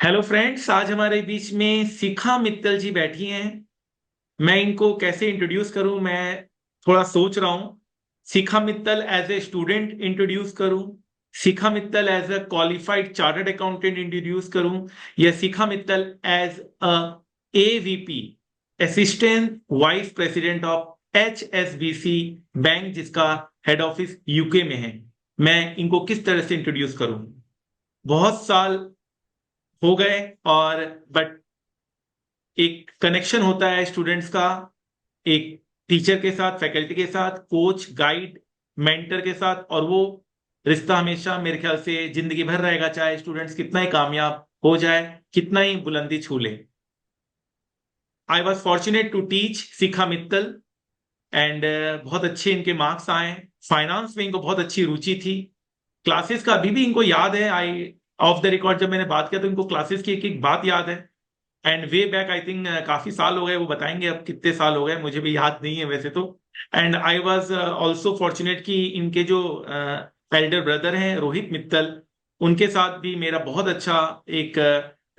Hello friends, आज हमारे बीच में शिखा मित्तल जी बैठी हैं। मैं इनको कैसे इंट्रोड्यूस करूं, मैं थोड़ा सोच रहा हूं। Shikha Mittal as a student introduce करूं, Shikha Mittal as a qualified chartered accountant introduce करूं, या Shikha Mittal as a AVP, assistant vice president of HSBC bank, जिसका हेड ऑफिस यूके में है। मैं इनको किस तरह से इंट्रोड्यूस करूं? बहुत साल हो गए, और बट एक कनेक्शन होता है स्टूडेंट्स का, एक टीचर के साथ, फैकल्टी के साथ, कोच, गाइड, मेंटर के साथ, और वो रिश्ता हमेशा मेरे ख्याल से जिंदगी भर रहेगा, चाहे स्टूडेंट्स कितना ही कामयाब हो जाए, कितना ही बुलंदी छू ले। I was fortunate to teach Shikha Mittal, and बहुत अच्छे इनके मार्क्स आए। फाइनेंस में इनको बहुत अच्छी रुचि थी। क्लासेस का अभी भी इनको याद है। आई ऑफ द रिकॉर्ड जब मैंने बात किया तो इनको क्लासेस की एक एक बात याद है। And way back I think काफी साल हो गए, वो बताएंगे अब कितने साल हो गए, मुझे भी याद नहीं है वैसे तो। And I was also fortunate कि इनके जो एल्डर ब्रदर हैं रोहित मित्तल, उनके साथ भी मेरा बहुत अच्छा एक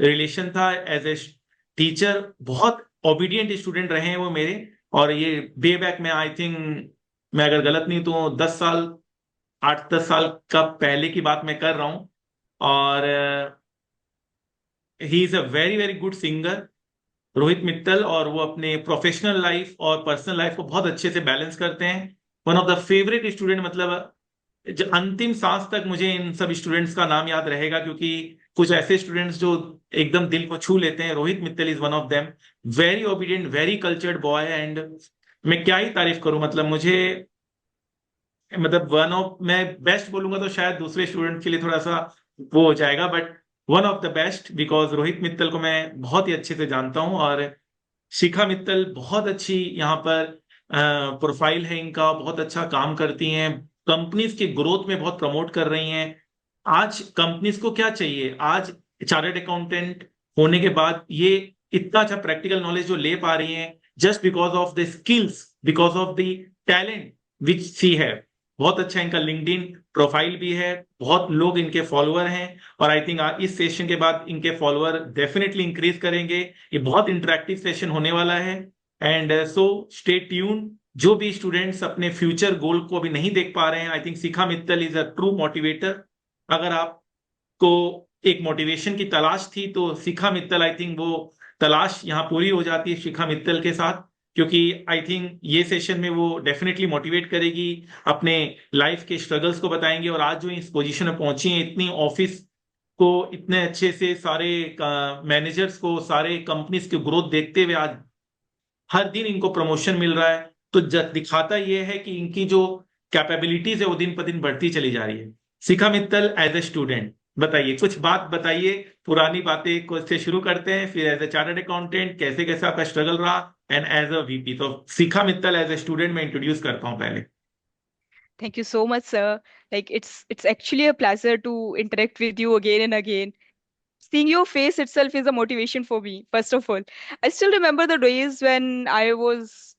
रिलेशन था एज ए टीचर। बहुत ओबीडियंट स्टूडेंट रहे हैं वो मेरे। और ये वे बैक में आई थिंक, मैं अगर गलत नहीं तो 10 साल, 8-10 साल का पहले की बात मैं कर रहा हूँ। और he is a very very good singer, Rohit Mittal. और वो अपने प्रोफेशनल लाइफ और पर्सनल लाइफ को बहुत अच्छे से बैलेंस करते हैं। One of the favourite student, मतलब जो अंतिम सांस तक मुझे इन सब स्टूडेंट्स का नाम याद रहेगा, क्योंकि कुछ ऐसे स्टूडेंट्स जो एकदम दिल को छू लेते हैं। Rohit Mittal is one of them. Very obedient, very cultured boy. And मैं क्या ही तारीफ करूं, मतलब मुझे, मतलब वन ऑफ, मैं बेस्ट बोलूंगा तो शायद दूसरे स्टूडेंट के लिए थोड़ा सा वो हो जाएगा, but one of the best, because Rohit Mittal को मैं बहुत ही अच्छे से जानता हूं। और शिखा मित्तल बहुत अच्छी यहाँ पर प्रोफाइल है इनका, बहुत अच्छा काम करती हैं, कंपनीज के ग्रोथ में बहुत प्रमोट कर रही हैं। आज कंपनीज को क्या चाहिए? आज चार्टर्ड अकाउंटेंट होने के बाद ये इतना अच्छा प्रैक्टिकल नॉलेज जो ले पा रही हैं, just because of the skills, because of the talent which she है। बहुत अच्छा इनका लिंक्डइन प्रोफाइल भी है, बहुत लोग इनके फॉलोअर हैं। और आई थिंक इस सेशन के बाद इनके फॉलोअर डेफिनेटली इंक्रीज करेंगे। ये बहुत इंटरेक्टिव सेशन होने वाला है। And so stay tune. जो भी स्टूडेंट्स अपने फ्यूचर गोल को अभी नहीं देख पा रहे हैं, I think Shikha Mittal is a true motivator. अगर आपको एक मोटिवेशन की तलाश थी तो शिखा मित्तल, आई थिंक वो तलाश यहाँ पूरी हो जाती है शिखा मित्तल के साथ। क्योंकि आई थिंक ये सेशन में वो डेफिनेटली मोटिवेट करेगी, अपने लाइफ के स्ट्रगल्स को बताएंगे। और आज जो इस पोजीशन में पहुंची है, इतनी ऑफिस को इतने अच्छे से सारे मैनेजर्स को, सारे कंपनीज के ग्रोथ देखते हुए आज हर दिन इनको प्रमोशन मिल रहा है, तो दिखाता यह है कि इनकी जो कैपेबिलिटीज है वो दिन पर दिन बढ़ती चली जा रही है। शिखा मित्तल एज ए स्टूडेंट, बताइए, कुछ बात बताइए। पुरानी बातें को से शुरू करते हैं, फिर एज ए चार्टर्ड अकाउंटेंट कैसे कैसे आपका स्ट्रगल रहा, एंड एज अ VP। तो Shikha Mittal as a student मैं इंट्रोड्यूस करता हूं पहले। Thank you so much, sir. Like it's actually a pleasure to interact with you again and again. Seeing your face itself is a motivation for me, first of all. I still remember the days when I was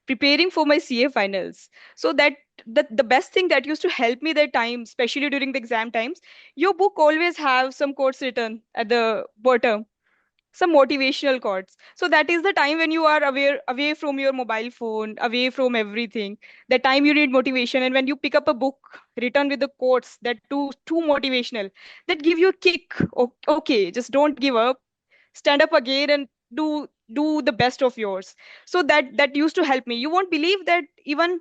preparing for my CA finals. So that the best thing that used to help me that time, especially during the exam times, your book always have some quotes written at the bottom, some motivational quotes. So that is the time when you are away from your mobile phone, away from everything. The time you need motivation, and when you pick up a book written with the quotes that too motivational, that give you a kick. Okay, just don't give up, stand up again and do the best of yours. So that used to help me. You won't believe that even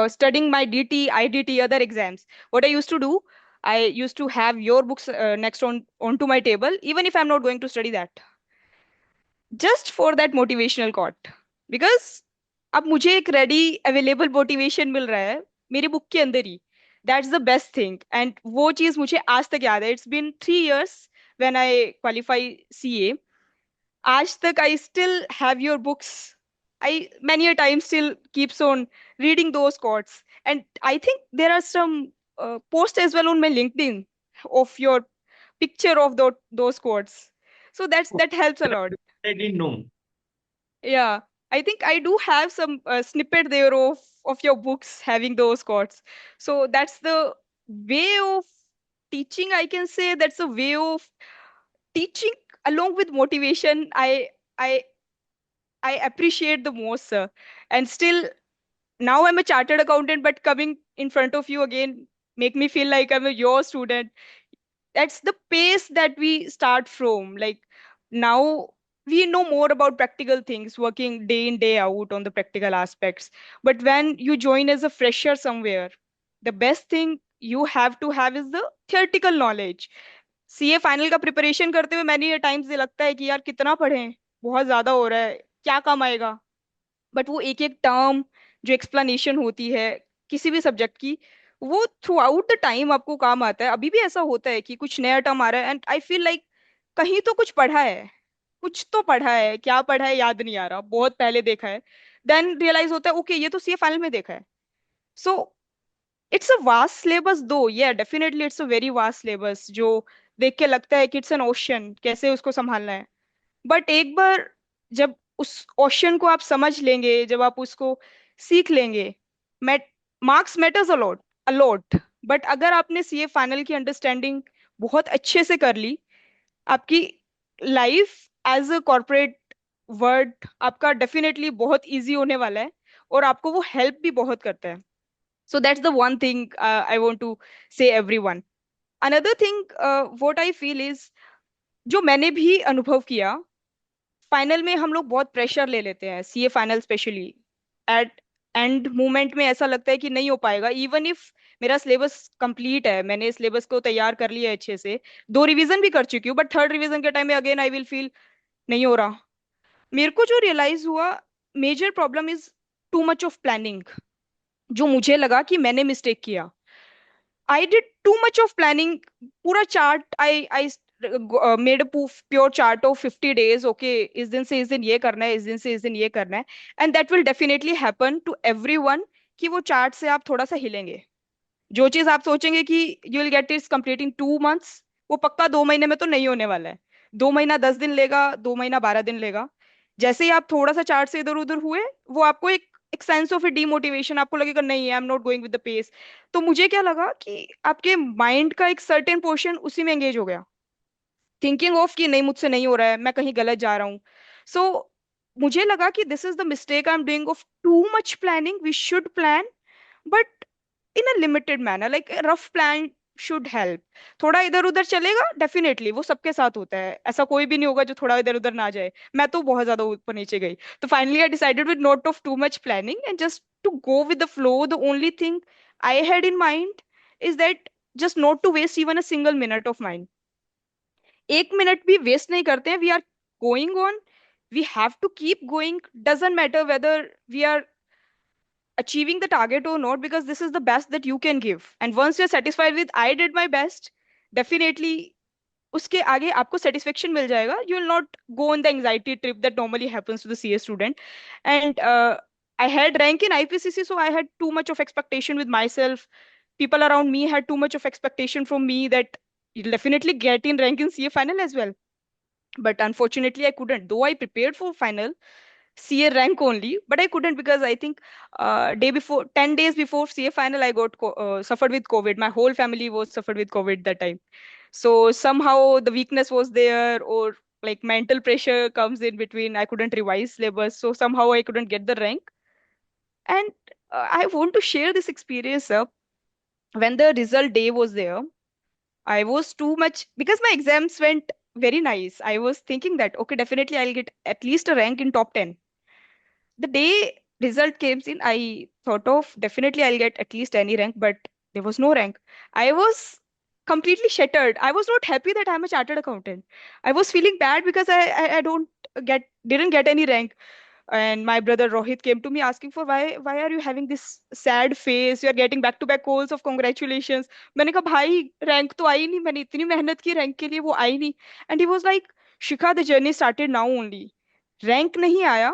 studying my DT, IDT, other exams, what I used to do, I used to have your books next on onto my table, even if I'm not going to study that, just for that motivational quote. Because अब मुझे एक ready available motivation मिल रहा है मेरी book के अंदर ही. That's the best thing. And वो चीज मुझे आज तक याद है. It's been 3 years when I qualify CA. आज तक I still have your books. I many a time still keeps on reading those quotes. And I think there are some posts as well on my LinkedIn of your picture of those quotes. So that helps a lot. I didn't know. Yeah, I think I do have some snippet there of your books having those quotes. So that's the way of teaching, I can say that's a way of teaching along with motivation. I I appreciate the most, sir. And still, now I'm a chartered accountant, but coming in front of you again make me feel like I'm your student. That's the pace that we start from. Like now we know more about practical things, working day in, day out on the practical aspects. But when you join as a fresher somewhere, the best thing you have to have is the theoretical knowledge. CA final का preparation करते हुए मैंने ये times ये लगता है कि यार कितना पढ़ें, बहुत ज्यादा हो रहा है, क्या काम आएगा। बट वो एक एक टर्म जो एक्सप्लेनेशन होती है किसी भी सब्जेक्ट की, वो थ्रू आउट द टाइम आपको काम आता है। अभी भी ऐसा होता है कि कुछ नया टर्म आ रहा है एंड आई फील लाइक कहीं तो कुछ पढ़ा है, कुछ तो पढ़ा है, क्या पढ़ा है याद नहीं आ रहा, बहुत पहले देखा है। देन रियलाइज होता है ओके ये तो सीए फाइनल में देखा है। So it's a vast syllabus दो, ये definitely it's a very vast syllabus जो देख के लगता है कि इट्स एन ओशन, कैसे उसको संभालना है। बट एक बार जब उस ओशन को आप समझ लेंगे, जब आप उसको सीख लेंगे, mat marks matters a lot a lot. But अगर आपने सीए फाइनल की अंडरस्टैंडिंग बहुत अच्छे से कर ली, आपकी life as a corporate word आपका डेफिनेटली बहुत इजी होने वाला है, और आपको वो हेल्प भी बहुत करता है। so that's the one thing I want to say everyone. Another thing what I feel is जो मैंने भी अनुभव किया, फाइनल में हम लोग बहुत प्रेशर ले लेते हैं, CA final specially at end moment में ऐसा लगता है कि नहीं हो पाएगा। इवन इफ मेरा सिलेबस कंप्लीट है, मैंने सिलेबस को तैयार कर लिया है अच्छे से, दो रिवीजन भी कर चुकी हूँ, बट थर्ड रिवीजन के टाइम में अगेन आई विल फील नहीं हो रहा। मेरे को जो रियलाइज हुआ, major problem is too much of planning. जो मुझे लगा कि मैंने मिस्टेक किया, I did too much of planning. पूरा chart I made a pure chart of 50 days. Okay, इस दिन से इस दिन ये करना है, इस दिन से इस दिन ये करना है, and that will definitely happen to everyone कि वो चार्ट से आप थोड़ा सा हिलेंगे। जो चीज आप सोचेंगे कि you will get it complete in 2 months, वो पक्का 2 महीने में तो नहीं होने वाला है। 2 महीना 10 दिन लेगा, 2 महीना 12 दिन लेगा। जैसे ही आप थोड़ा सा चार्ट से इधर उधर हुए, वो आपको एक सेंस ऑफ ए डीमोटिवेशन, आपको लगेगा नहीं I am not going with the pace. तो मुझे क्या लगा कि आपके माइंड का एक सर्टेन पोर्शन उसी में एंगेज हो गया, थिंकिंग ऑफ कि नहीं मुझसे नहीं हो रहा है, मैं कहीं गलत जा रहा हूँ। सो मुझे लगा कि this is the mistake I am doing of too much planning. We should plan, but in a limited manner, like rough plan should help. थोड़ा इधर उधर चलेगा डेफिनेटली, वो सबके साथ होता है, ऐसा कोई भी नहीं होगा जो थोड़ा इधर उधर ना जाए। मैं तो बहुत ज्यादा ऊपर नीचे गई। तो finally I decided with not of too much planning and just to go with the flow. The only thing I had in mind is that just not to waste even a single minute of mind. एक minute भी waste नहीं करते हैं, we are going on, we have to keep going, doesn't matter whether we are achieving the target or not, because this is the best that you can give, and once you're satisfied with I did my best, definitely उसके आगे आपको satisfaction मिल जाएगा। You will not go on the anxiety trip that normally happens to the CA student. And I had rank in IPCC, so I had too much of expectation with myself. People around me had too much of expectation from me that you'll definitely get in rank in CA final as well. But unfortunately I couldn't, though I prepared for final CA rank only, but I couldn't because I think day before, 10 days before CA final, I got suffered with COVID. My whole family was suffered with COVID that time. So somehow the weakness was there, or like mental pressure comes in between. I couldn't revise syllabus, so somehow I couldn't get the rank. And I want to share this experience. When the result day was there, I was too much because my exams went very nice. I was thinking that okay, definitely I'll get at least a rank in top 10. The day result came in, I thought of definitely I'll get at least any rank, but there was no rank. I was completely shattered. I was not happy that I'm a chartered accountant. I was feeling bad because I don't get didn't get any rank. And my brother Rohit came to me asking for why are you having this sad face? You are getting back to back calls of congratulations. मैंने कहा भाई rank तो आई नहीं, मैंने इतनी मेहनत की rank के लिए, वो आई नहीं। And he was like Shikha the journey started now only. Rank नहीं आया,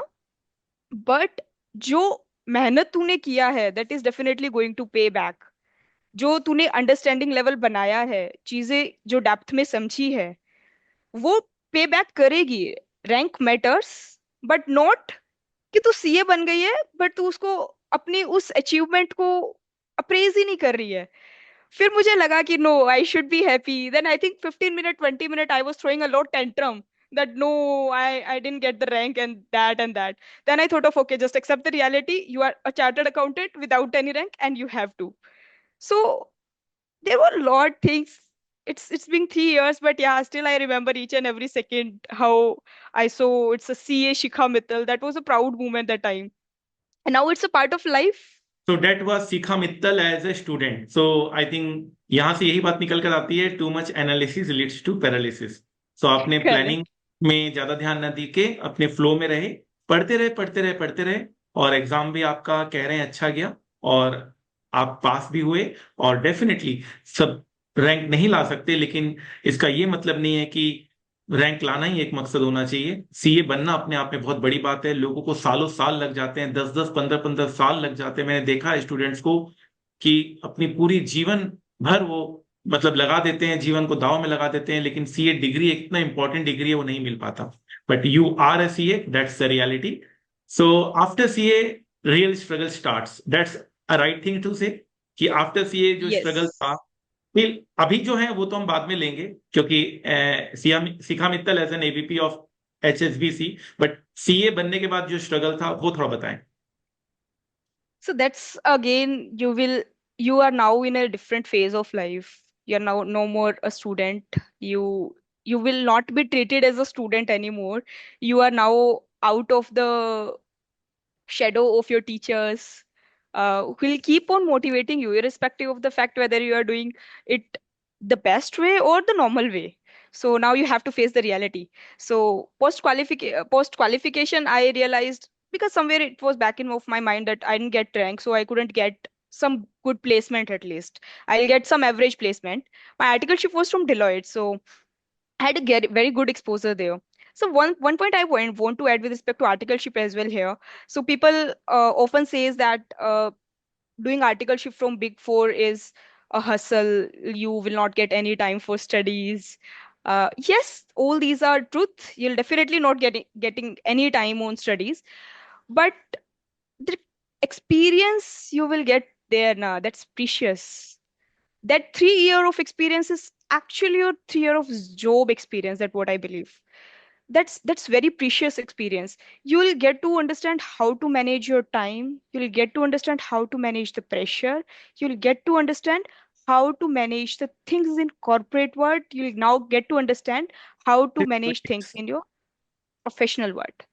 बट जो मेहनत तूने किया है that is definitely going to pay back. जो तूने अंडरस्टैंडिंग लेवल बनाया है, चीजें जो डेप्थ में समझी है, वो पे बैक करेगी। रैंक मैटर्स, बट नॉट कि तू सीए बन गई है बट तू उसको अपनी उस अचीवमेंट को अप्रेज ही नहीं कर रही है। फिर मुझे लगा कि no, I should be happy. Then I think 15 minute 20 minute I was throwing a lot tantrum that no, I didn't get the rank and that and that. Then I thought of, okay, just accept the reality. You are a chartered accountant without any rank and you have to. So there were a lot things. It's been 3 years, but yeah, still I remember each and every second how I saw it's a CA Shikha Mittal. That was a proud moment that time. And now it's a part of life. So that was Shikha Mittal as a student. So I think यहां से यही बात निकल कर आती है, too much analysis leads to paralysis. So आपने Correct. Planning में ज्यादा ध्यान न दी के अपने फ्लो में रहे, पढ़ते रहे पढ़ते रहे पढ़ते रहे, और एग्जाम भी आपका कह रहे हैं अच्छा गया, और आप पास भी हुए. और डेफिनेटली सब रैंक नहीं ला सकते, लेकिन इसका ये मतलब नहीं है कि रैंक लाना ही एक मकसद होना चाहिए. सीए बनना अपने आप में बहुत बड़ी बात है. लोगों को सालों साल लग जाते हैं, 10 10 15 15 साल लग जाते हैं. मैंने देखा है स्टूडेंट्स को कि अपनी पूरी जीवन भर वो मतलब लगा देते हैं, जीवन को दांव में लगा देते हैं, लेकिन सीए डिग्री एक इतना इंपॉर्टेंट डिग्री है, वो नहीं मिल पाता. But you are a CA, that's the reality. So after CA real struggle starts. That's a right thing to say, कि आफ्टर सीए जो स्ट्रगल Yes. था, फिर अभी जो है वो तो हम बाद में लेंगे, क्योंकि Shikha Mittal as an AVP of HSBC. But CA बनने के बाद जो स्ट्रगल था वो थोड़ा बताएं. So that's again, you are now in a different phase of life. You're now no more a student. You will not be treated as a student anymore. You are now out of the shadow of your teachers, who will keep on motivating you, irrespective of the fact whether you are doing it the best way or the normal way. So now you have to face the reality. So post qualification, I realized, because somewhere it was back in of my mind that I didn't get rank, so I couldn't get some good placement at least. I'll get some average placement. My articleship was from Deloitte, so I had a very good exposure there. So one point I want to add with respect to articleship as well here. So people often says that doing articleship from Big Four is a hustle. You will not get any time for studies. Yes, all these are truth. You'll definitely not getting any time on studies, but the experience you will get there now, that's precious. That 3 year of experience is actually your 3 year of job experience. That what I believe. That's very precious experience. You will get to understand how to manage your time. You'll get to understand how to manage the pressure. You'll get to understand how to manage the things in corporate world. You'll now get to understand how to manage things in your professional world.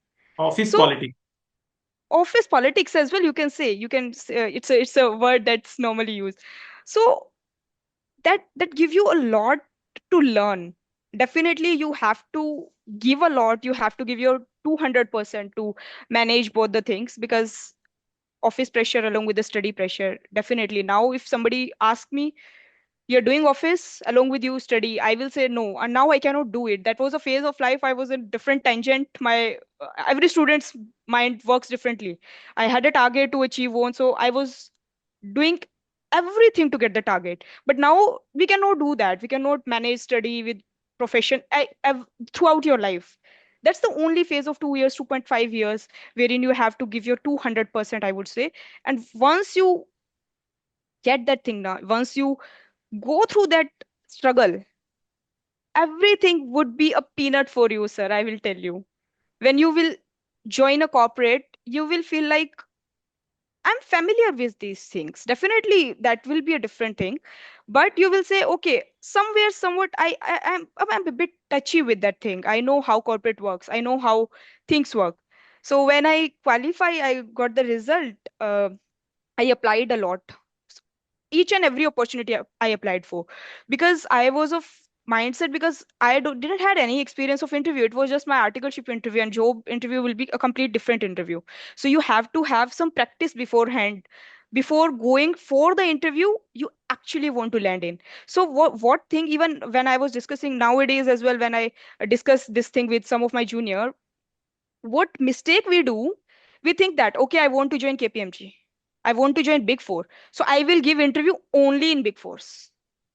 Office So politics. office politics as well, you can say, it's a word that's normally used. So that give you a lot to learn. Definitely you have to give a lot. You have to give your 200% to manage both the things, because office pressure along with the study pressure, definitely. Now if somebody asks me, you're doing office along with you study, I will say no, and now I cannot do it. That was a phase of life. I was in different tangent. My every student's mind works differently. I had a target to achieve on, so I was doing everything to get the target. But now we cannot do that. We cannot manage study with profession throughout your life. That's the only phase of 2 years, 2.5 years, wherein you have to give your 200%, I would say. And once you get that thing now, once you go through that struggle, everything would be a peanut for you, sir. I will tell you. When you will join a corporate, you will feel like I'm familiar with these things. Definitely, that will be a different thing. But you will say, okay, somewhere, somewhat, I'm a bit touchy with that thing. I know how corporate works. I know how things work. So when I qualify, I got the result. I applied a lot. Each and every opportunity I applied for, because I was of mindset, because didn't had any experience of interview. It was just my articleship interview, and job interview will be a complete different interview. So you have to have some practice beforehand, before going for the interview you actually want to land in. So what thing, even when I was discussing nowadays as well, when I discuss this thing with some of my junior, what mistake we do, we think that okay, I want to join KPMG, I want to join Big Four, so I will give interview only in Big Fours,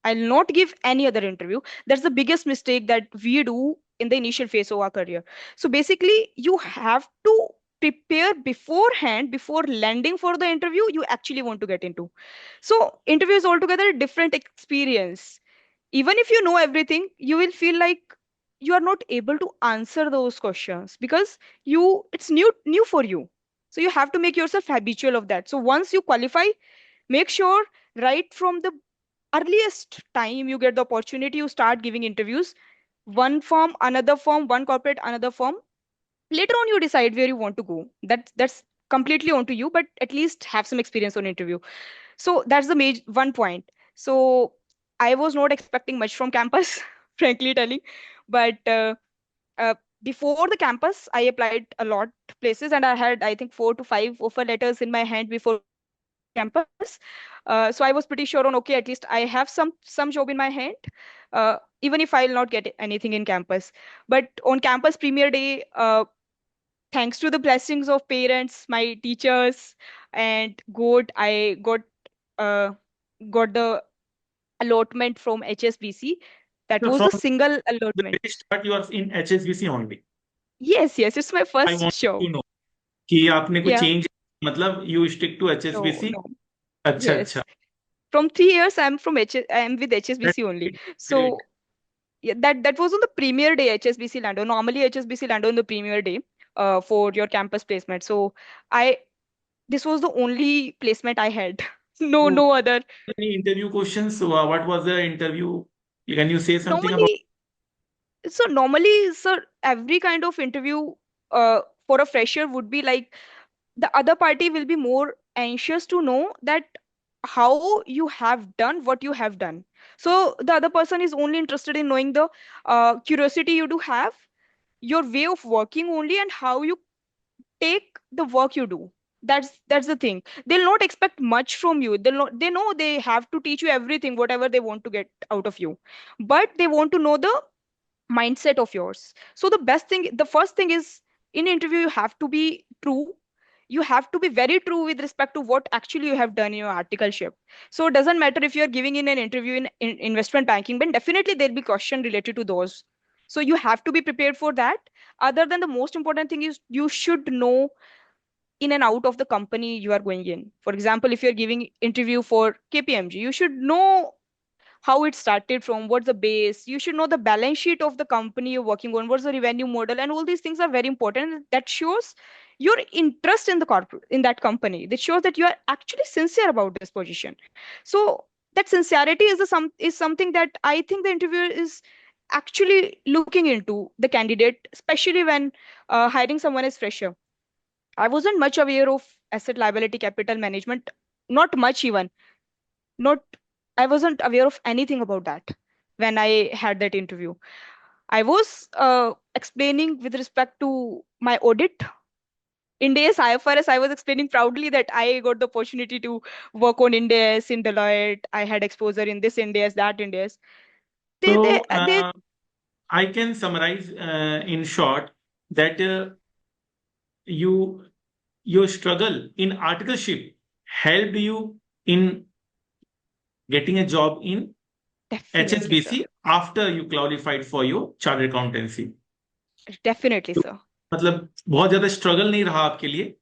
I'll not give any other interview. That's the biggest mistake that we do in the initial phase of our career. So basically you have to prepare beforehand, before landing for the interview you actually want to get into. So interview is altogether a different experience. Even if you know everything, you will feel like you are not able to answer those questions because you it's new for you. So you have to make yourself habitual of that. So once you qualify, make sure right from the earliest time you get the opportunity, you start giving interviews. One firm, another firm, one corporate, another firm. Later on you decide where you want to go. That's completely on to you, but at least have some experience on interview. So that's the major one point. So I was not expecting much from campus, frankly telling, but uh, before the campus, I applied a lot places, and I had, I think, 4 to 5 offer letters in my hand before campus. So I was pretty sure on, okay, at least I have some job in my hand, even if I'll not get anything in campus. But on campus premier day, thanks to the blessings of parents, my teachers, and God, I uh, got the allotment from HSBC. That So was from the single the allotment. very start, you are in HSBC only. Yes, yes, it's my I first want show. to know कि आपने कुछ Yeah, change, मतलब you stick to no, HSBC. no. अच्छा अच्छा. Yes. From 3 years, I'm with That's HSBC only. great. Great. So yeah, that was on the premier day HSBC Lando. Normally HSBC Lando on the premier day for your campus placement. So I this was the only placement I had. No, So no other. any interview questions? What was the interview? Can you say something about? Normally, so normally, sir, every kind of interview for a fresher would be like the other party will be more anxious to know that how you have done what you have done. So the other person is only interested in knowing the curiosity you do have, your way of working only, and how you take the work you do. That's the thing. They'll not expect much from you. They know they have to teach you everything whatever they want to get out of you, but they want to know the mindset of yours. So the first thing is, in interview you have to be true. You have to be very true with respect to what actually you have done in your articleship. So it doesn't matter if you're giving in an interview in investment banking, but definitely there'll be question related to those. So you have to be prepared for that. Other than, the most important thing is you should know in and out of the company you are going in. For example, if you're giving interview for KPMG, you should know how it started from, what's the base. You should know the balance sheet of the company you're working on, what's the revenue model, and all these things are very important. That shows your interest in the corporate, in that company. That shows that you are actually sincere about this position. So that sincerity is something that I think the interviewer is actually looking into the candidate, especially when hiring someone as fresher. I wasn't much aware of asset liability capital management, not much even. Not I wasn't aware of anything about that when I had that interview. I was explaining with respect to my audit. In days IFRS, I was explaining proudly that I got the opportunity to work on Indes in Deloitte. I had exposure in this Indes, that Indes. So They I can summarize in short that you your struggle in articleship helped you in getting a job in definitely, sir. HSBC after you qualified for your chartered accountancy. Definitely, तो sir. मतलब बहुत ज्यादा struggle नहीं रहा आपके लिए,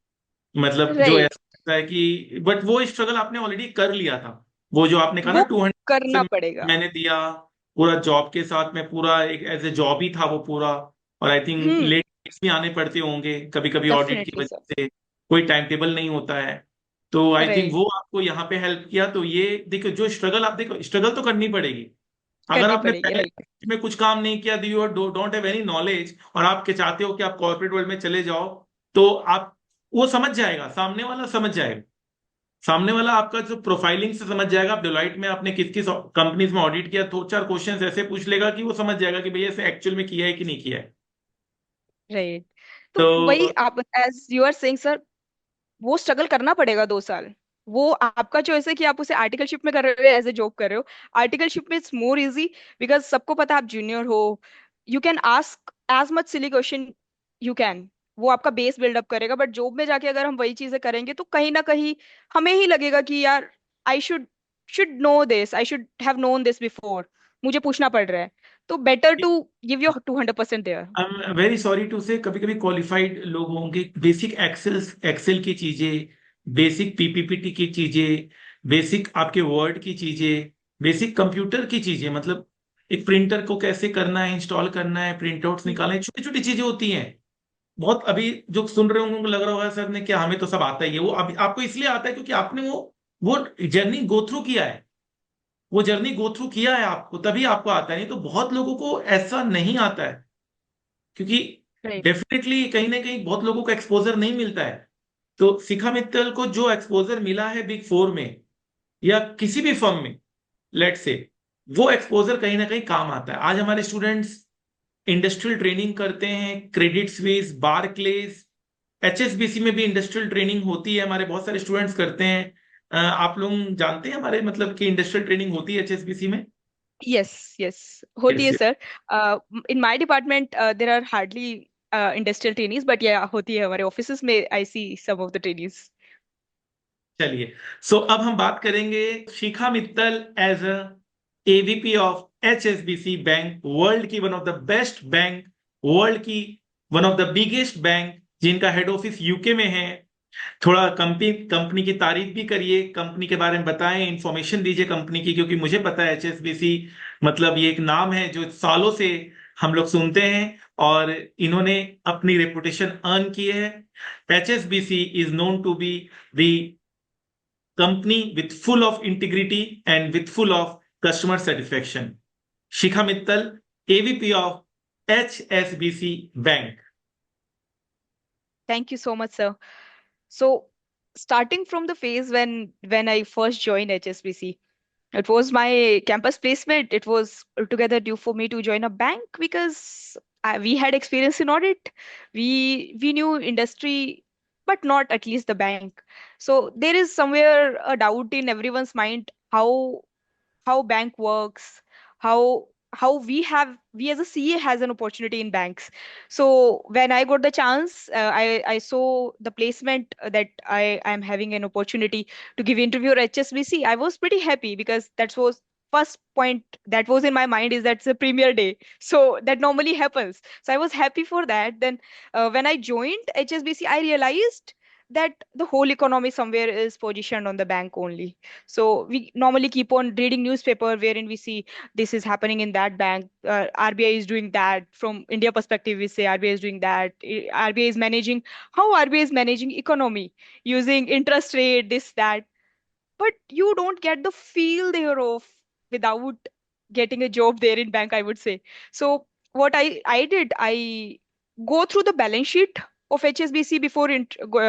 मतलब जो Right. ऐसा लगता है कि बट वो स्ट्रगल आपने ऑलरेडी कर लिया था. वो जो आपने कहा ना वो 200 से करना पड़ेगा. मैंने दिया, पूरा जॉब के साथ में पूरा एक एज ए जॉब ही था वो पूरा. और आई थिंक Hmm. लेट भी आने पड़ते होंगे कभी कभी ऑडिट की Definitely, sir. वजह से, कोई टाइम टेबल नहीं होता है. तो आई थिंक Right. वो आपको यहाँ पे हेल्प किया. तो ये देखो जो स्ट्रगल, आप देखो स्ट्रगल तो करनी पड़ेगी. अगर करनी आपने पड़ेगी. पहले Right. में कुछ काम नहीं किया, you don't have any knowledge, और आप के चाहते हो कि आप कॉर्पोरेट वर्ल्ड में चले जाओ, तो आप वो समझ जाएगा, सामने वाला समझ जाएगा. सामने वाला आपका जो प्रोफाइलिंग से समझ जाएगा. आप डिलॉइट में आपने किस किस कंपनीज में ऑडिट किया, दो चार क्वेश्चन ऐसे पूछ लेगा कि वो समझ जाएगा कि भैया इसे एक्चुअल में किया है कि नहीं किया है. राइट. तो वही तो आप as you are saying sir, वो स्ट्रगल करना पड़ेगा 2 साल. वो आपका चॉइस है कि आप उसे आर्टिकलशिप में कर रहे हो एज ए जॉब कर रहे हो. आर्टिकलशिप में इट्स मोर इजी बिकॉज सबको पता है आप जूनियर हो. You can ask as much silly question you can. वो आपका बेस बिल्डअप करेगा. बट जॉब में जाके अगर हम वही चीजें करेंगे तो कहीं ना कहीं हमें ही लगेगा कि यार I should should know this, I should have known this before. मुझे पूछना पड़ रहा है. So better to give your 200% there. I am very sorry to say, कभी कभी क्वालिफाइड लोग होंगे, बेसिक एक्सेल की चीजें, बेसिक पीपीपीटी की चीजें, बेसिक आपके वर्ड की चीजें, बेसिक कंप्यूटर की चीजें, मतलब एक प्रिंटर को कैसे करना है, इंस्टॉल करना है, प्रिंट आउट्स Hmm. निकालना है, छोटी छोटी चीजें होती हैं। बहुत, अभी जो सुन रहे होंगे उनको लग रहा होगा सर ने क्या, हमें तो सब आता ही है। वो अभी आपको इसलिए आता है क्योंकि आपने वो जर्नी गो थ्रू किया है। वो जर्नी गो थ्रू किया है आपको, तभी आपको आता है, नहीं तो बहुत लोगों को ऐसा नहीं आता है। क्योंकि Right. डेफिनेटली कहीं ना कहीं बहुत लोगों को एक्सपोजर नहीं मिलता है। तो शिखा मित्तल को जो एक्सपोजर मिला है बिग फोर में या किसी भी फर्म में, लेट से, वो एक्सपोजर कहीं ना कहीं काम आता है। आज हमारे स्टूडेंट्स इंडस्ट्रियल ट्रेनिंग करते हैं, क्रेडिट स्विस, बारक्लेज, एचएसबीसी में भी इंडस्ट्रियल ट्रेनिंग होती है, हमारे बहुत सारे स्टूडेंट्स करते हैं। आप लोग जानते हैं हमारे मतलब कि इंडस्ट्रियल ट्रेनिंग होती है एचएसबीसी में। Yes, yes. होती यस। है sir. In my department, there are hardly industrial trainees, but yeah, होती है हमारे offices में. I see some of the trainees. चलिए, सो अब हम बात करेंगे Shikha Mittal as a AVP of HSBC bank, world की one of the best bank, world की one of the biggest bank, जिनका हेड ऑफिस यूके में है। थोड़ा कंपनी कंपनी की तारीफ भी करिए, कंपनी के बारे में बताएं, इंफॉर्मेशन दीजिए कंपनी की, क्योंकि मुझे पता है एचएसबीसी मतलब ये एक नाम है जो सालों से हम लोग सुनते हैं, और इन्होंने अपनी रेपुटेशन अर्न की है। HSBC is known to be the company with full of integrity and with full of customer satisfaction. Shikha Mittal, AVP of HSBC Bank. Thank you so much, sir. So, starting from the phase when I first joined HSBC, it was my campus placement. It was altogether due for me to join a bank because we had experience in audit. We knew industry, but not at least the bank. So there is somewhere a doubt in everyone's mind how bank works, how we as a CA has an opportunity in banks. So when I got the chance, I saw the placement that I am having an opportunity to give interview at HSBC. I was pretty happy because that was first point that was in my mind is that's a premier day. So that normally happens. So I was happy for that. Then when I joined HSBC, I realized that the whole economy somewhere is positioned on the bank only. So we normally keep on reading newspaper wherein we see this is happening in that bank. RBI is doing that. From India perspective, we say RBI is doing that. RBI is managing how RBI is managing economy using interest rate, this that. But you don't get the feel thereof without getting a job there in bank, I would say. So what I did, I go through the balance sheet of HSBC before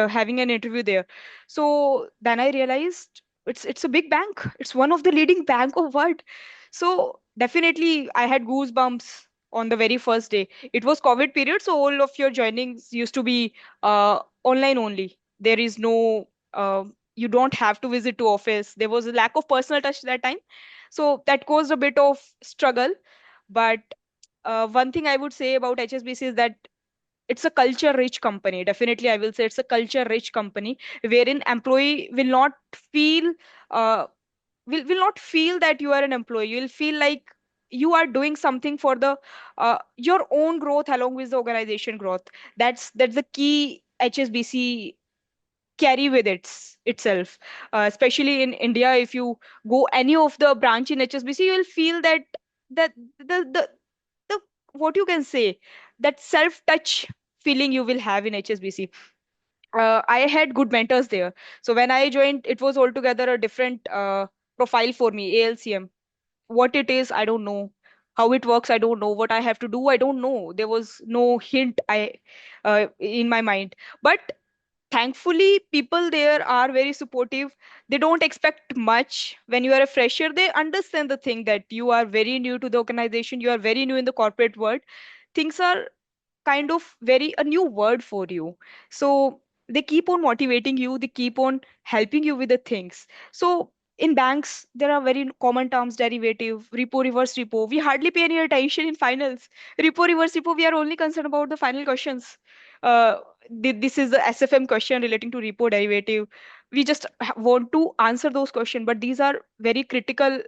having an interview there. So then I realized it's a big bank. It's one of the leading bank of world. So definitely I had goosebumps on the very first day. It was COVID period, so all of your joinings used to be online only. There is no you don't have to visit to office. There was a lack of personal touch that time, so that caused a bit of struggle. But one thing I would say about HSBC is that it's a culture rich company. Definitely I will say it's a culture rich company wherein employee will not feel uh, will not feel that you are an employee. You will feel like you are doing something for the your own growth along with the organization growth. That's the key HSBC carry with itself. Especially in India, if you go any of the branch in HSBC, you will feel that the what you can say, that self touch feeling you will have in HSBC. I had good mentors there. So when I joined, it was altogether a different profile for me. ALCM, what it is, I don't know. How it works, I don't know. What I have to do, I don't know. There was no hint I in my mind. But thankfully people there are very supportive. They don't expect much. When you are a fresher, they understand the thing that you are very new to the organization, you are very new in the corporate world. Things are kind of very a new word for you. So they keep on motivating you, they keep on helping you with the things. So in banks there are very common terms: derivative, repo, reverse repo. We hardly pay any attention in finals. Repo, reverse repo, we are only concerned about the final questions. uh, this is the SFM question relating to repo derivative. We just want to answer those questions, but these are very critical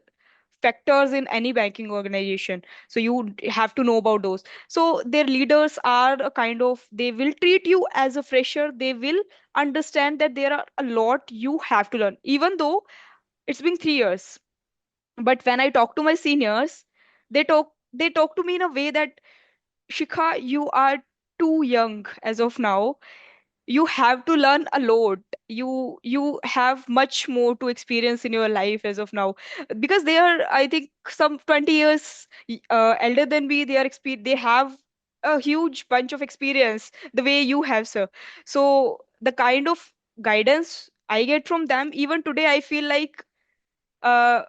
factors in any banking organization. So you have to know about those. So their leaders are a kind of, they will treat you as a fresher. They will understand that there are a lot you have to learn, even though it's been 3 years. But when I talk to my seniors, they talk to me in a way that, Shikha, you are too young as of now. You have to learn a lot. You have much more to experience in your life as of now, because they are, I think, some 20 years elder than me. They have a huge bunch of experience the way you have, sir. So the kind of guidance I get from them, even today, I feel like uh,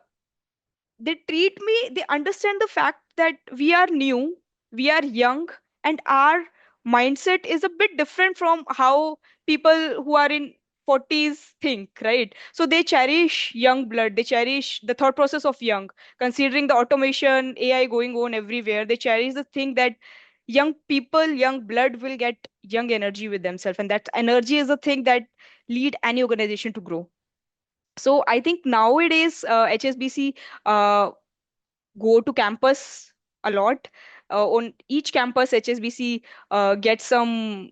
they treat me, they understand the fact that we are new, we are young, and our mindset is a bit different from how people who are in 40s think, right? So they cherish young blood, they cherish the thought process of young, considering the automation, AI going on everywhere. They cherish the thing that young people, young blood will get young energy with themselves, and that energy is the thing that lead any organization to grow. So I think nowadays, HSBC uh, go to campus a lot. On each campus, HSBC gets some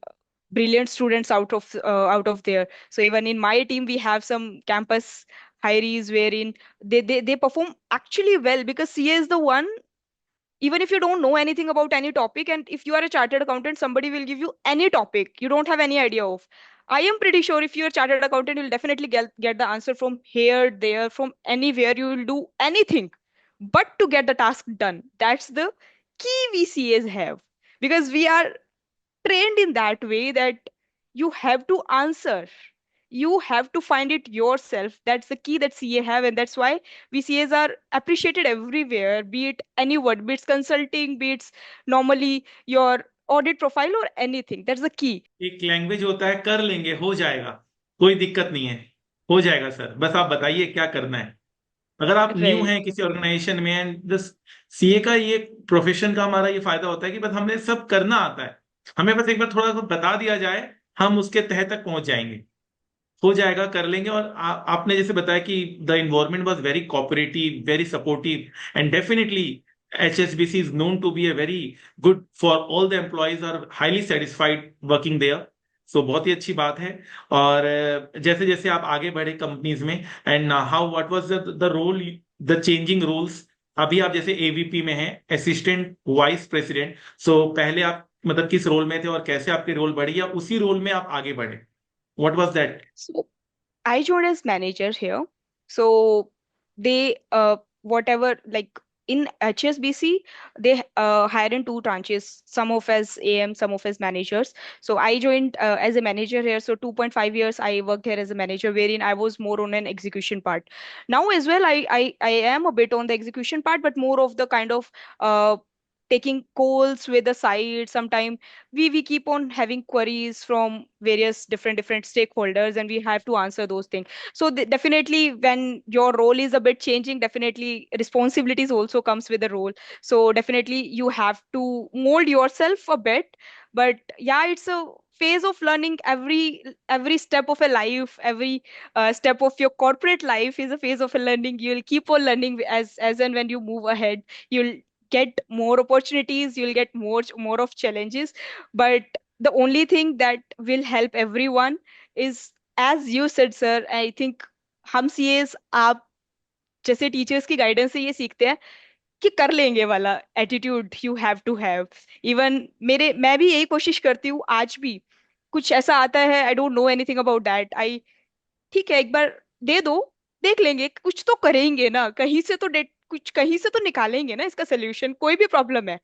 brilliant students out of there. So even in my team, we have some campus hirees wherein they perform actually well, because CA is the one. Even if you don't know anything about any topic, and if you are a chartered accountant, somebody will give you any topic you don't have any idea of. I am pretty sure if you're a chartered accountant, you'll definitely get the answer from here, there, from anywhere. You will do anything but to get the task done. That's the key VCAs have, because we are trained in that way that you have to answer, you have to find it yourself. That's the key that CA have, and that's why VCAs are appreciated everywhere, be it any word, be it consulting, be it normally your audit profile or anything. That's the key. एक language होता है, कर लेंगे, हो जाएगा, कोई दिक्कत नहीं है, हो जाएगा सर, बस आप बताइए क्या करना है। अगर आप न्यू Right. हैं किसी ऑर्गेनाइजेशन में, एंड दिस सीए का ये प्रोफेशन का हमारा ये फायदा होता है कि बस हमें सब करना आता है, हमें बस एक बार थोड़ा सा बता दिया जाए, हम उसके तह तक पहुंच जाएंगे, हो जाएगा, कर लेंगे। और आपने जैसे बताया कि the environment was very cooperative, very supportive, and definitely HSBC is known to be a very good for all the employees are highly satisfied working there. सो बहुत ही अच्छी बात है। और जैसे जैसे आप आगे बढ़े कंपनीज में, and how what was the role, the changing roles. अभी आप जैसे एवीपी में हैं, असिस्टेंट वाइस प्रेसिडेंट। सो पहले आप मतलब किस रोल में थे और कैसे आपकी रोल बढ़ी, या उसी रोल में आप आगे बढ़े, what was that? So I joined as manager here. So they whatever, like in HSBC, they hire in two tranches, some of as AM, some of as managers. So I joined as a manager here. So 2.5 years I worked here as a manager, wherein I was more on an execution part. Now as well, I am a bit on the execution part, but more of the kind of taking calls with the site. Sometimes we keep on having queries from various different stakeholders, and we have to answer those things. So definitely when your role is a bit changing, definitely responsibilities also comes with the role. So definitely you have to mold yourself a bit. But yeah, it's a phase of learning. Every step of a life, every step of your corporate life is a phase of a learning. You'll keep on learning as and when you move ahead. You'll get more opportunities, you'll get more of challenges. But the only thing that will help everyone is, as you said, sir, I think हम CS आप जैसे teachers की guidance से ये सीखते हैं कि कर लेंगे वाला attitude you have to have. Even मैं भी यही कोशिश करती हूँ आज भी। कुछ ऐसा आता है, I don't know anything about that, I ठीक है एक बार दे दो, देख लेंगे, कुछ तो करेंगे ना, कहीं से तो डेट कुछ कहीं से तो निकालेंगे ना इसका सोल्यूशन, कोई भी प्रॉब्लम है।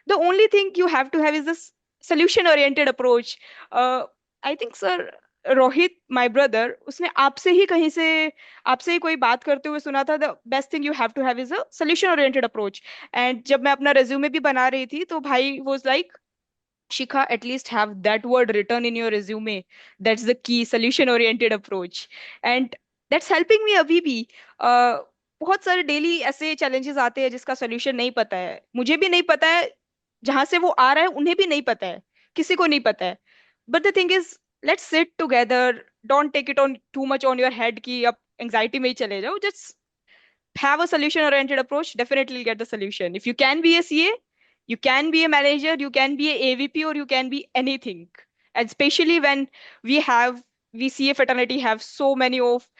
The only thing you have to have is this solution oriented approach. I think sir Rohit my brother, उसने आपसे ही कोई बात करते हुए सुना था, the best thing you have to have is a solution oriented approach. And जब मैं अपना रेज्यूमे भी बना रही थी, तो भाई was like, Shikha, at least have that word written in your resume. That's the key, solution oriented approach. And that's helping me अभी भी। बहुत सारे डेली ऐसे चैलेंजेस आते हैं जिसका सोल्यूशन नहीं पता है, मुझे भी नहीं पता है, जहां से वो आ रहा है उन्हें भी नहीं पता है, किसी को नहीं पता है। But the thing is, let's sit together, don't take it on too much on your head कि अब एंजाइटी में ही चले जाओ, just have a solution oriented approach, definitely you'll get the solution. If you can be a CA, you can be a manager, you can be a AVP, or you can be anything. And especially when we have, we CA fraternity have so many of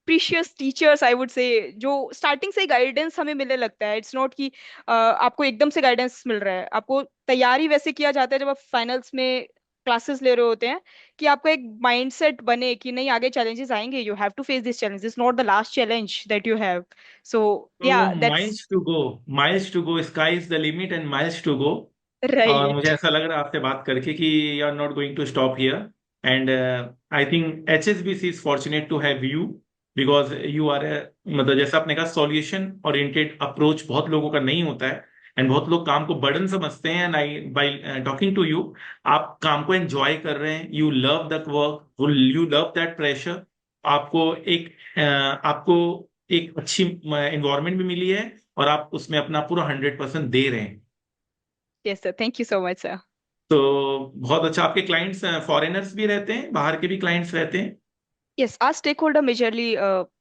precious teachers I would say, जो starting से guidance हमें मिलने लगता है. It's not कि आपको एकदम से गाइडेंस मिल रहा है. आपको तैयारी वैसे किया जाता है जब आप फाइनल्स में क्लासेस ले रहे होते हैं, कि आपका एक माइंडसेट बने कि नहीं, आगे चैलेंजेस आएंगे, you have to face this challenge, it's not the last challenge that you have. So या तो that's miles to go, sky is the limit and miles to go. और मुझे राइट. ऐसा लग रहा है आपसे बात करके कि you are not going to stop here. And I think HSBC is fortunate to have you, because you are मतलब जैसा आपने कहा, सॉल्यूशन ओरिएंटेड अप्रोच बहुत लोगों का नहीं होता है. एंड बहुत लोग काम को बर्डन समझते हैं. And I by talking to you, आप काम को एंजॉय कर रहे हैं. You love the work, you love that pressure. आपको एक आपको एक अच्छी इन्वायरमेंट भी मिली है, और आप उसमें अपना पूरा 100% दे रहे हैं. Yes sir, thank you so much sir. तो बहुत अच्छा. आपके क्लाइंट्स फॉरेनर्स भी रहते हैं, बाहर के भी क्लाइंट्स रहते हैं? Yes, our stakeholder majorly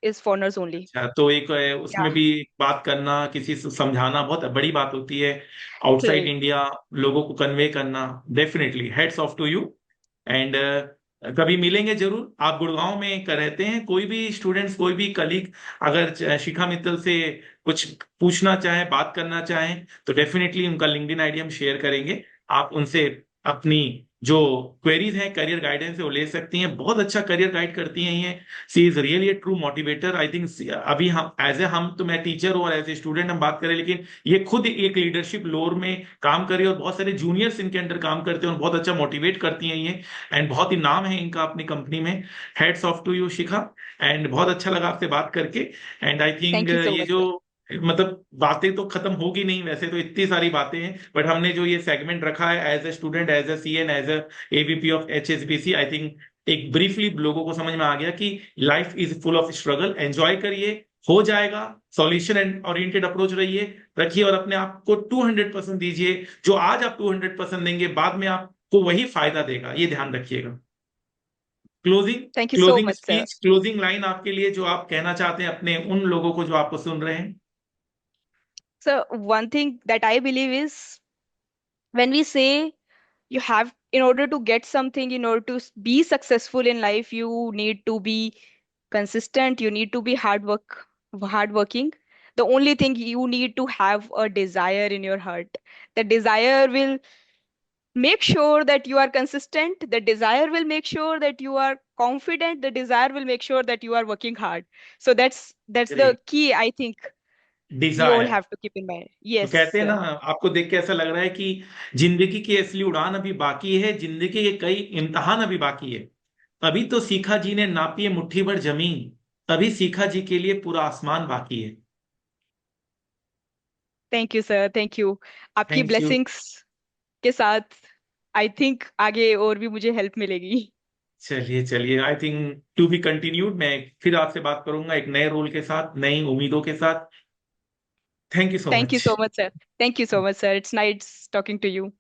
is foreigners only. अच्छा, तो एक या उसमें भी बात करना, किसी से समझाना बहुत बड़ी बात होती है. Outside right. इंडिया लोगों को कन्वे करना, definitely hats off to you. And कभी मिलेंगे जरूर. आप गुड़गांव में रहते हैं. कोई भी स्टूडेंट्स, कोई भी कलीग अगर शिखा मित्तल से कुछ पूछना चाहे, बात करना चाहें, तो डेफिनेटली उनका लिंक्डइन आईडी हम शेयर करेंगे. आप उनसे अपनी जो क्वेरीज हैं, करियर गाइडेंस है, वो ले सकती हैं. बहुत अच्छा करियर गाइड करती हैं ये. She is really a true motivator, I think. अभी हम एज ए, हम तो, मैं टीचर हूँ और एज ए स्टूडेंट हम बात करें, लेकिन ये खुद एक लीडरशिप लोर में काम कर रही है, और बहुत सारे जूनियर्स इनके अंडर काम करते हैं, और बहुत अच्छा मोटिवेट करती हैं ये. एंड बहुत ही नाम है इनका अपनी कंपनी में. Hats off to you Shikha. And बहुत अच्छा लगा आपसे बात करके. And I think thank you so ये मच जो, सर. मतलब बातें तो खत्म होगी नहीं, वैसे तो इतनी सारी बातें हैं, बट हमने जो ये सेगमेंट रखा है, as a student, as a CN, as a AVP of HSBC, I think एक ब्रीफली लोगों को समझ में आ गया कि life is full of struggle. Enjoy करिए, हो जाएगा. सॉल्यूशन एंड ओरिएंटेड अप्रोच रखिए, और अपने आप को 200% दीजिए. जो आज आप 200% देंगे, बाद में आपको वही फायदा देगा, ये ध्यान रखिएगा. Closing thank you so closing much sir. Speech, closing line आपके लिए, जो आप कहना चाहते हैं अपने उन लोगों को जो आपको सुन रहे हैं. So one thing that I believe is, when we say you have, in order to get something, in order to be successful in life, you need to be consistent, you need to be hardworking. The only thing, you need to have a desire in your heart. The desire will make sure that you are consistent. The desire will make sure that you are confident. The desire will make sure that you are working hard. So that's the key, I think we all desire. have to keep in mind. तो Yes, कहते हैं ना, sir. आपको देख के ऐसा लग रहा है कि जिंदगी की असली उड़ान अभी बाकी है, जिंदगी के कई इम्तिहान अभी बाकी है. अभी तो सीखा जी ने नापी है मुट्ठी भर जमीन, अभी सीखा जी के लिए पूरा आसमान बाकी है. Thank you sir, thank you. आपकी थैंक यू. ब्लेसिंग्स के साथ आई थिंक आगे और भी मुझे हेल्प मिलेगी. चलिए चलिए, I think to be continued. मैं फिर आपसे बात करूंगा एक नए रोल के साथ, नई उम्मीदों के साथ. Thank you so thank you much. So much sir. Thank you so much sir. It's nice talking to you.